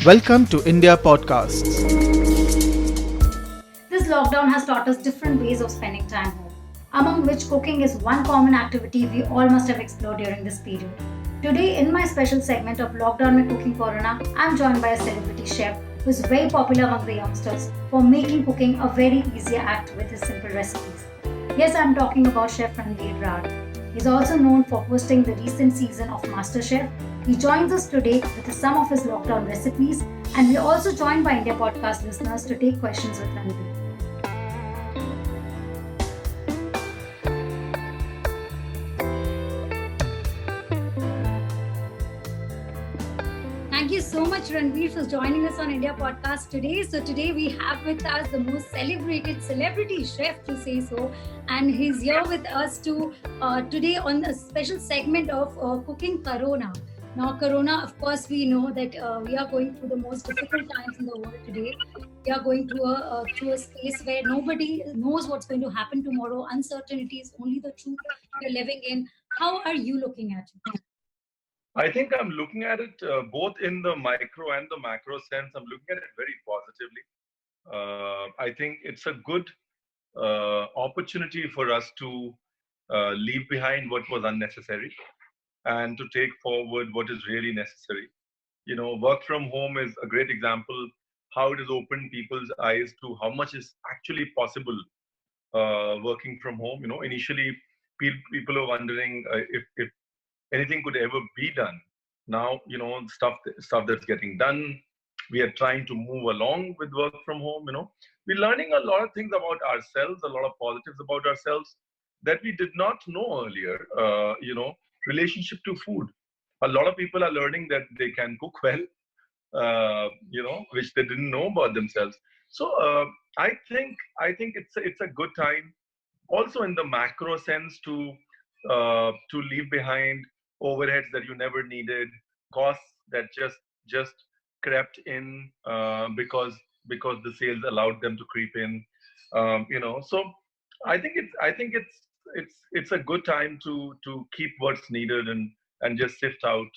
Welcome to India Podcasts. This lockdown has taught us different ways of spending time home, among which cooking is one common activity we all must have explored during this period. Today, in my special segment of Lockdown में Cooking Corona, I'm joined by a celebrity chef who is very popular among the youngsters for making cooking a very easy act with his simple recipes. Yes, I'm talking about Chef Ranveer Brar. He's also known for hosting the recent season of MasterChef. He joins us today with some of his lockdown recipes, and we're also joined by India Podcast listeners to take questions with Ranveer. Thank you so much, Ranveer, for joining us on India Podcast today. So today we have with us the most celebrated celebrity chef, to say so, and he's here with us today on a special segment of Cooking Corona. Now, Corona, of course, we know that we are going through the most difficult times in the world today. We are going through a space where nobody knows what's going to happen tomorrow. Uncertainty is only the truth we're living in. How are you looking at it? I think I'm looking at it both in the micro and the macro sense. I'm looking at it very positively. I think it's a good opportunity for us to leave behind what was unnecessary and to take forward what is really necessary. You know, work from home is a great example how it has opened people's eyes to how much is actually possible working from home. You know, initially people were wondering if anything could ever be done. Now, you know, stuff that's getting done. We are trying to move along with work from home. You know, we're learning a lot of things about ourselves, a lot of positives about ourselves that we did not know earlier. Relationship to food. A lot of people are learning that they can cook well, which they didn't know about themselves. So I think it's a good time, also in the macro sense, to leave behind overheads that you never needed, costs that just crept in because the sales allowed them to creep in. So I think it's a good time to keep what's needed and just sift out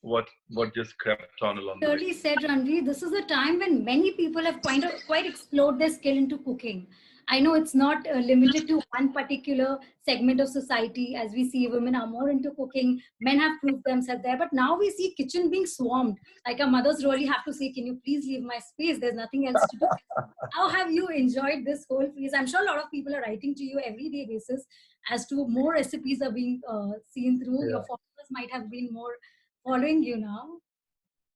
what just crept on along the way. Clearly said, Ranveer, this is a time when many people have quite explored their skill into cooking. I know it's not limited to one particular segment of society. As we see, women are more into cooking, men have proved themselves there. But now we see kitchen being swarmed. Like our mothers really have to say, can you please leave my space? There's nothing else to do. How have you enjoyed this whole phase? I'm sure a lot of people are writing to you everyday basis as to more recipes are being seen through. Your Yeah. followers might have been more following you now.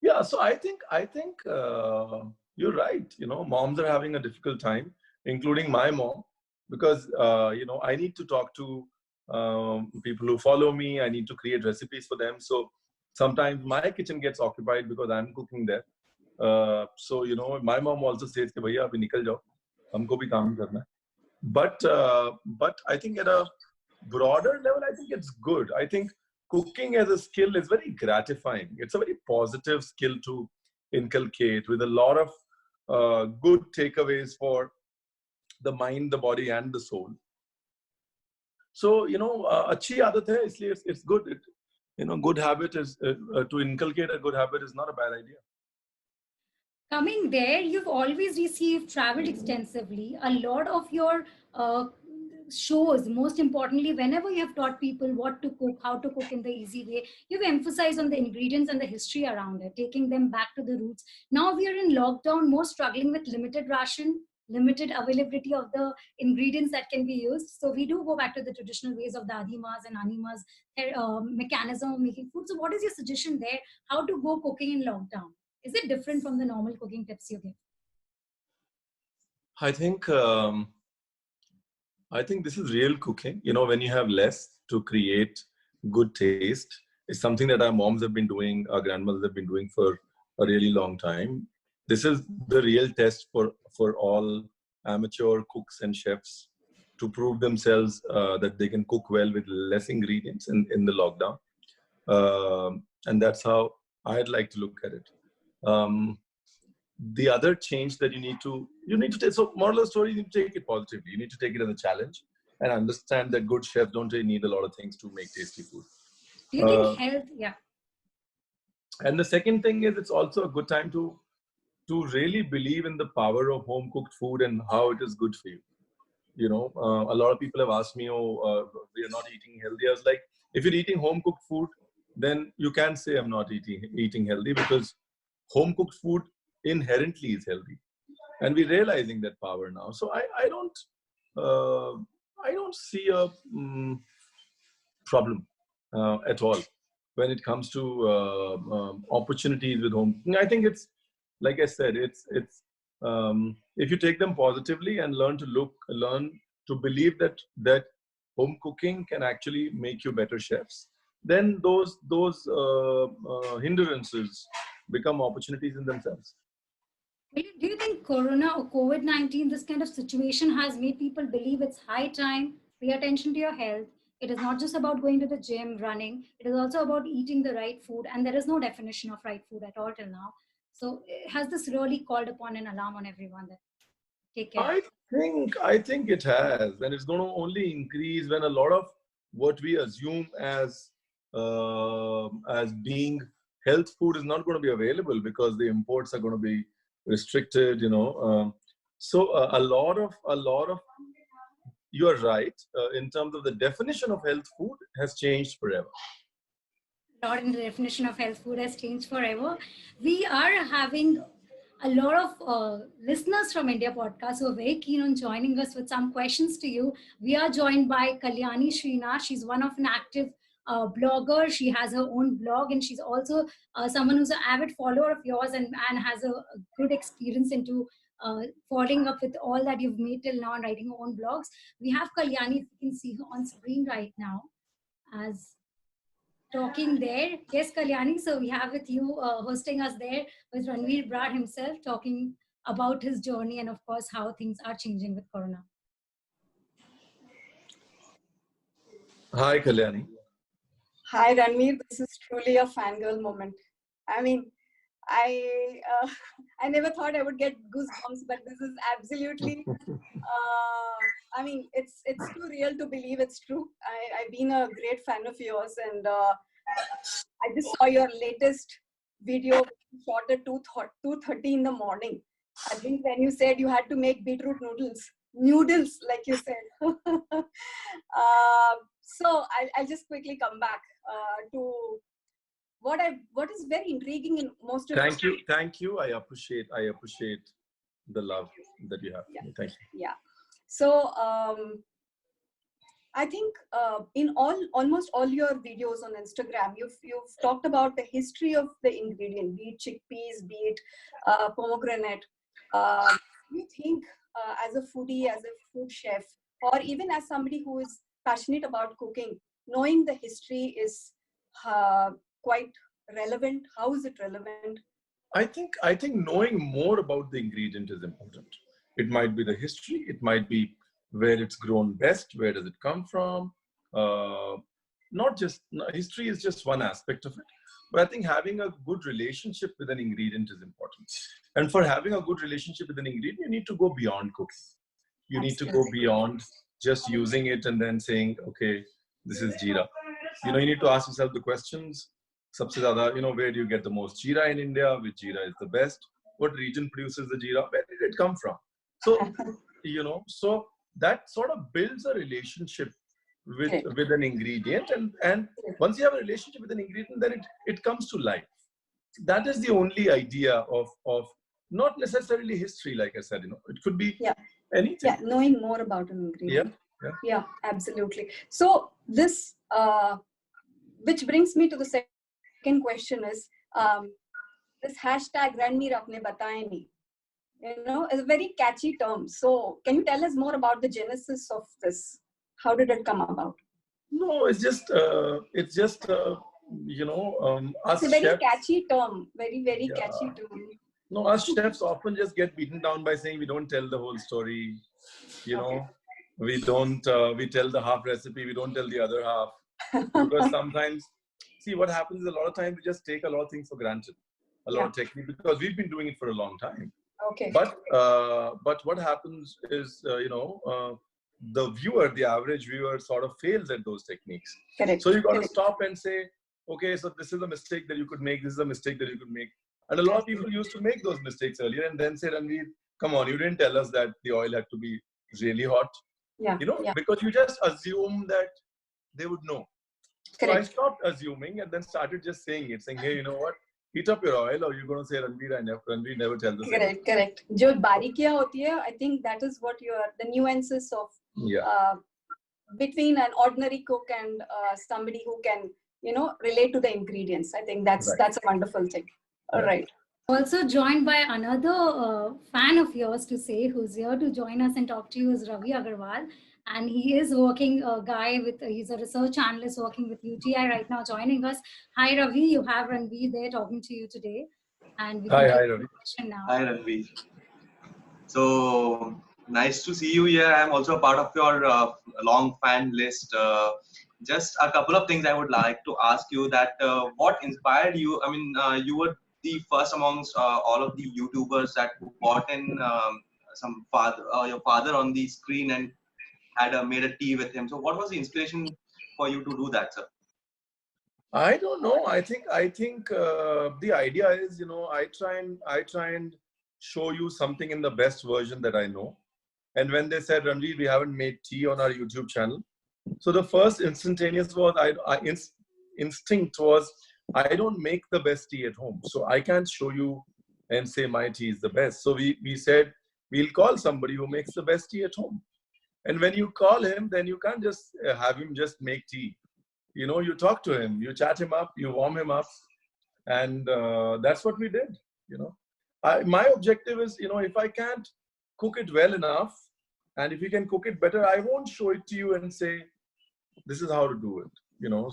Yeah, so I think you're right. You know, moms are having a difficult time, including my mom, because I need to talk to people who follow me. I need to create recipes for them. So sometimes my kitchen gets occupied because I'm cooking there. So my mom also says, "कि भैया अभी निकल जाओ, हमको भी काम करना है." But I think at a broader level, I think it's good. I think cooking as a skill is very gratifying. It's a very positive skill to inculcate with a lot of good takeaways for the mind, the body, and the soul. So अच्छी आदत है, इसलिए it's good. Good habit is to inculcate a good habit is not a bad idea. Coming there, you've always traveled extensively. A lot of your shows, most importantly, whenever you have taught people what to cook, how to cook in the easy way, you've emphasized on the ingredients and the history around it, taking them back to the roots. Now we are in lockdown, more struggling with limited ration, limited availability of the ingredients that can be used. So we do go back to the traditional ways of the adimas and animas mechanism of making food. So what is your suggestion there? How to go cooking in lockdown? Is it different from the normal cooking tips you give? I think this is real cooking. When you have less to create good taste, it's something that our moms have been doing, our grandmothers have been doing for a really long time. This is the real test for all amateur cooks and chefs to prove themselves that they can cook well with less ingredients in the lockdown. And that's how I'd like to look at it. The other change that you need to take, so moral of the story, you need to take it positively. You need to take it as a challenge and understand that good chefs don't really need a lot of things to make tasty food. Do you think health? Yeah. And the second thing is, it's also a good time to really believe in the power of home cooked food and how it is good for you. A lot of people have asked me, we are not eating healthy. I was like, if you're eating home cooked food, then you can't say I'm not eating healthy, because home cooked food inherently is healthy, and we're realizing that power now. So uh, I don't see a problem at all when it comes to opportunities with home. I think it's, like I said, it's if you take them positively and learn to believe that home cooking can actually make you better chefs, then those hindrances become opportunities in themselves. Do you think Corona or COVID-19, this kind of situation has made people believe it's high time, pay attention to your health? It is not just about going to the gym, running. It is also about eating the right food. And there is no definition of right food at all till now. So has this really called upon an alarm on everyone that take care? I think it has, and it's going to only increase when a lot of what we assume as being health food is not going to be available, because the imports are going to be restricted. So a lot of you are right, in terms of the definition of health food has changed forever. Lot in the definition of health food has changed forever. We are having a lot of listeners from India Podcast who are very keen on joining us with some questions to you. We are joined by Kalyani Srinath. She's one of an active blogger. She has her own blog, and she's also someone who's an avid follower of yours, and has a good experience into following up with all that you've made till now and writing her own blogs. We have Kalyani, if you can see her on screen right now, as talking there. Yes, Kalyani. So we have with you hosting us there with Ranveer Brar himself, talking about his journey and, of course, how things are changing with Corona. Hi, Kalyani. Hi, Ranveer. This is truly a fangirl moment. I mean, I I never thought I would get goosebumps, but this is absolutely. I mean, it's too real to believe it's true. I've been a great fan of yours, and I just saw your latest video shot at 2:30 in the morning. I think when you said you had to make beetroot noodles, like you said. So I'll just quickly come back to what is very intriguing in most of. Thank you. I appreciate the love that you have. Yeah. Thank you. Yeah. So I think in almost all your videos on Instagram, you've talked about the history of the ingredient, be it chickpeas, be it pomegranate. Do you think as a foodie, as a food chef, or even as somebody who is passionate about cooking, knowing the history is quite relevant? How is it relevant? I think knowing more about the ingredient is important. It might be the history, it might be where it's grown best, where does it come from. Not just history is just one aspect of it, but I think having a good relationship with an ingredient is important. And for having a good relationship with an ingredient, you need to go beyond cooking. You need to go beyond just using it and then saying, okay, this is jeera. You need to ask yourself the questions. Sabse zyada, where do you get the most jeera in India? Which jeera is the best? What region produces the jeera? Where did it come from? So, so that sort of builds a relationship with an ingredient. And once you have a relationship with an ingredient, then it comes to life. That is the only idea of not necessarily history, like I said, it could be anything. Yeah, knowing more about an ingredient. Yeah, absolutely. So this, which brings me to the second question is, this hashtag Ranveer Apne Bataye Nahi, is a very catchy term. So can you tell us more about the genesis of this? How did it come about? No, it's just us. It's a very chefs, catchy term, very catchy term. No, us chefs often just get beaten down by saying we don't tell the whole story. We don't. We tell the half recipe. We don't tell the other half, because sometimes, see, what happens is a lot of times we just take a lot of things for granted, a lot of technique, because we've been doing it for a long time. Okay. But what happens is, the average viewer sort of fails at those techniques. Correct. So you got to stop and say, okay, so this is a mistake that you could make, this is a mistake that you could make. And a lot of people used to make those mistakes earlier and then say, Ranveer, come on, you didn't tell us that the oil had to be really hot. Yeah. Because you just assume that they would know. So I Correct. stopped assuming and then started just saying, hey, you know what? Heat up your oil, or you're going to say Ranveer never tells us. Correct. जो बारीकियाँ होती है, I think that is what the nuances of between an ordinary cook and somebody who can, relate to the ingredients. I think that's a wonderful thing. All right. Also joined by another fan of yours to say, who's here to join us and talk to you, is Ravi Agarwal. And he is working he's a research analyst working with UTI right now, joining us. Hi, Ravi. You have Ranveer there talking to you today. And we hi, Ravi. Now. Hi, Ranveer. So nice to see you here. I'm also a part of your long fan list. Just a couple of things I would like to ask you that what inspired you? I mean, you were the first amongst all of the YouTubers that brought in your father on the screen and had made a tea with him. So what was the inspiration for you to do that, sir? I don't know. I think the idea is, I try and show you something in the best version that I know. And when they said, Ranveer, we haven't made tea on our YouTube channel. So the first instantaneous was, instinct was, I don't make the best tea at home. So I can't show you and say my tea is the best. So we said, we'll call somebody who makes the best tea at home. And when you call him, then you can't just have him just make tea. You talk to him, you chat him up, you warm him up. And that's what we did, my objective is, if I can't cook it well enough, and if you can cook it better, I won't show it to you and say, this is how to do it,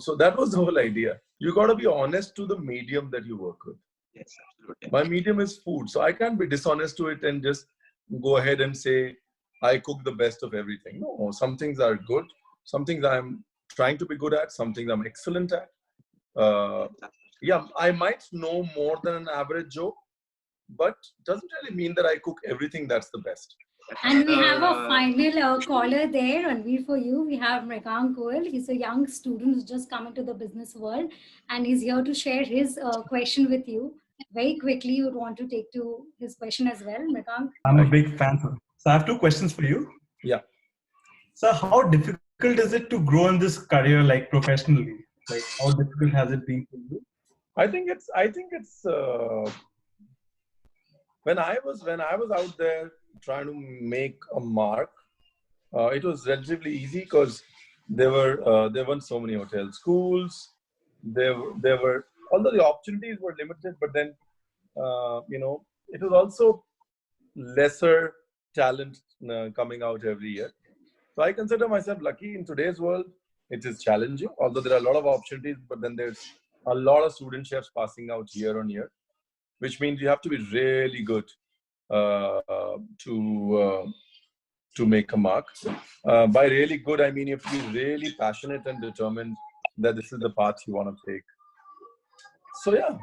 So that was the whole idea. You got to be honest to the medium that you work with. Yes, absolutely. My medium is food. So I can't be dishonest to it and just go ahead and say, I cook the best of everything. No, some things are good. Some things I'm trying to be good at. Some things I'm excellent at. I might know more than an average Joe, but doesn't really mean that I cook everything that's the best. And we have a final caller there, Ranveer, for you. We have Anku Goyal. He's a young student who's just come into the business world, and he's here to share his question with you. Very quickly, you would want to take to his question as well, Anku. I'm a big fan, sir. So I have two questions for you. Yeah. So how difficult is it to grow in this career, like professionally? Like how difficult has it been for you? I think it's when I was out there trying to make a mark, it was relatively easy because there weren't so many hotel schools. There were, although the opportunities were limited, but then it was also lesser talent coming out every year. So I consider myself lucky. In today's world, it is challenging, although there are a lot of opportunities, but then there's a lot of student chefs passing out year on year, which means you have to be really good to make a mark. By really good, I mean you have to be really passionate and determined that this is the path you want to take. So yeah.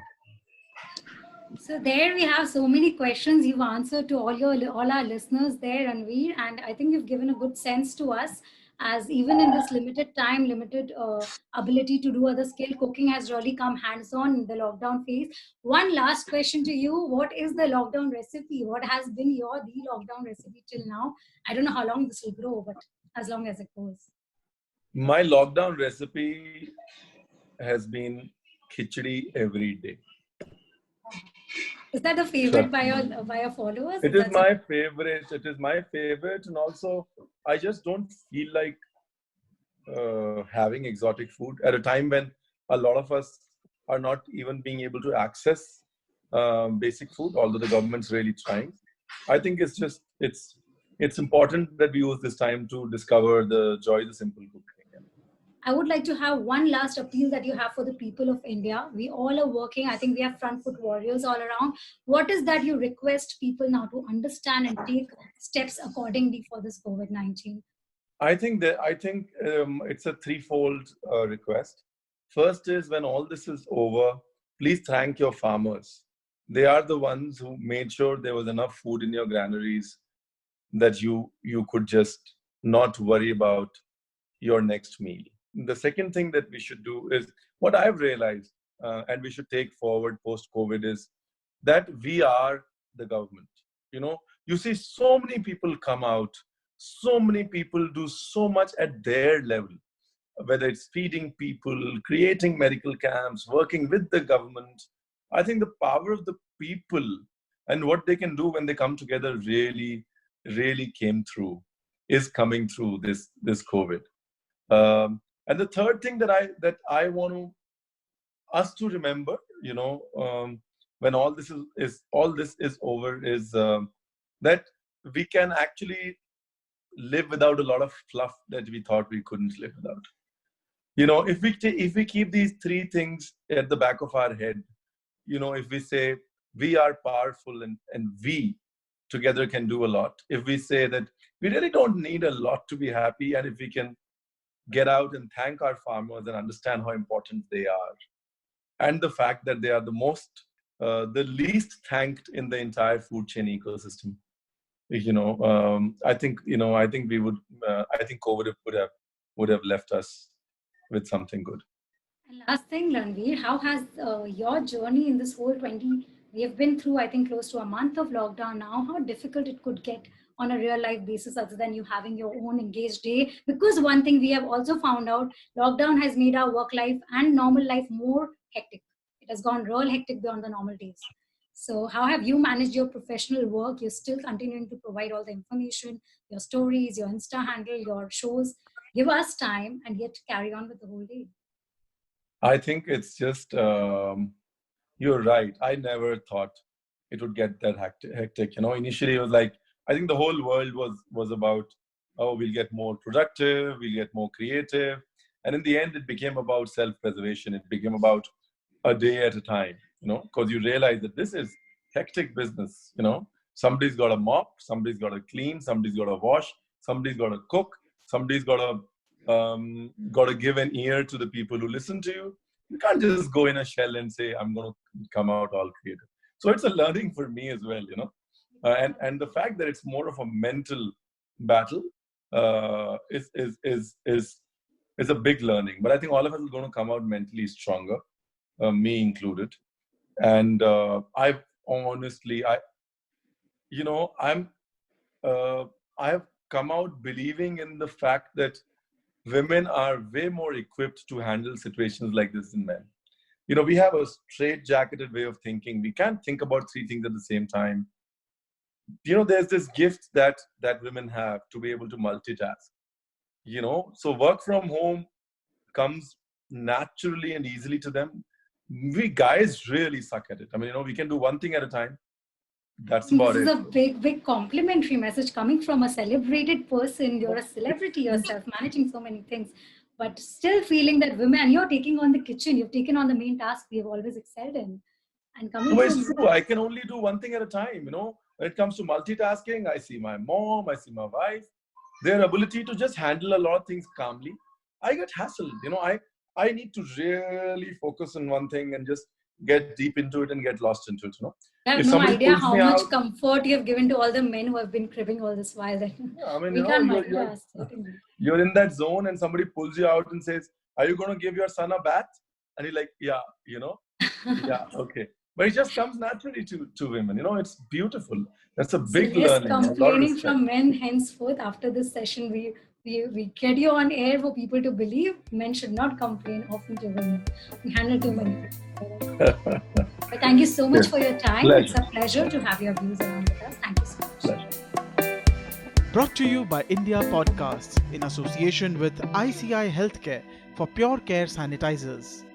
So there we have so many questions you've answered to all our listeners there, Ranveer, and I think you've given a good sense to us, as even in this limited time, limited ability to do other skill, cooking has really come hands-on in the lockdown phase. One last question to you: what is the lockdown recipe? What has been the lockdown recipe till now? I don't know how long this will grow, but as long as it goes. My lockdown recipe has been Khichdi every day. Is that a favorite by your followers? It is my favorite. It is my favorite, and also I just don't feel like having exotic food at a time when a lot of us are not even being able to access basic food, although the government's really trying. I think it's important that we use this time to discover the joy of simple cooking. I would like to have one last appeal that you have for the people of India. We all are working. I think we have front foot warriors all around. What is that you request people now to understand and take steps accordingly for this COVID-19? I think it's a threefold request. First is, when all this is over, please thank your farmers. They are the ones who made sure there was enough food in your granaries that you could just not worry about your next meal. the second thing that we should do is what I've realized, and we should take forward post-COVID, is that we are the government. You see so many people come out, so many people do so much at their level, whether it's feeding people, creating medical camps, working with the government. I think the power of the people and what they can do when they come together really, really is coming through this COVID. And the third thing that I want us to remember, when all this is over, is that we can actually live without a lot of fluff that we thought we couldn't live without. If we keep these three things at the back of our head, if we say we are powerful and we together can do a lot, if we say that we really don't need a lot to be happy, and if we can get out and thank our farmers and understand how important they are, and the fact that they are the least thanked in the entire food chain ecosystem, I think we would. I think COVID would have left us with something good. And last thing, Ranveer, how has your journey in this whole 20? We have been through, I think, close to a month of lockdown now. How difficult it could get on a real life basis, other than you having your own engaged day? Because one thing we have also found out, lockdown has made our work life and normal life more hectic. It has gone real hectic beyond the normal days. So how have you managed your professional work? You're still continuing to provide all the information, your stories, your Insta handle, your shows. Give us time and yet carry on with the whole day. I think it's just, you're right. I never thought it would get that hectic. Initially it was like, I think the whole world was about, oh, we'll get more productive, we'll get more creative. And in the end, it became about self-preservation. It became about a day at a time, because you realize that this is hectic business. Somebody's got to mop, somebody's got to clean, somebody's got to wash, somebody's got to cook, somebody's got to give an ear to the people who listen to you. You can't just go in a shell and say, I'm going to come out all creative. So it's a learning for me as well, and the fact that it's more of a mental battle is a big learning. But I think all of us are going to come out mentally stronger, me included. And I have come out believing in the fact that women are way more equipped to handle situations like this than men. We have a straight-jacketed way of thinking. We can't think about three things at the same time. There's this gift that women have to be able to multitask. So work from home comes naturally and easily to them. We guys really suck at it. I mean, we can do one thing at a time. That's about it. This is a big complimentary message coming from a celebrated person. You're a celebrity yourself, managing so many things, but still feeling that women, you're taking on the kitchen, you've taken on the main task we have always excelled in. And coming No, it's true. I can only do one thing at a time. When it comes to multitasking, I see my mom, I see my wife, their ability to just handle a lot of things calmly. I get hassled. I need to really focus on one thing and just get deep into it and get lost into it. I have no idea how much comfort you have given to all the men who have been cribbing all this while. Yeah, I mean, we can't you're in that zone and somebody pulls you out and says, are you going to give your son a bath? And you're like, yeah, yeah, okay. But it just comes naturally to women. It's beautiful. That's a big learning. Complaining from men henceforth after this session, we get you on air for people to believe men should not complain often to women. We handle too many things. But thank you so much for your time. Pleasure. It's a pleasure to have your views around with us. Thank you so much. Pleasure. Brought to you by India Podcasts in association with ICI Healthcare for Pure Care Sanitizers.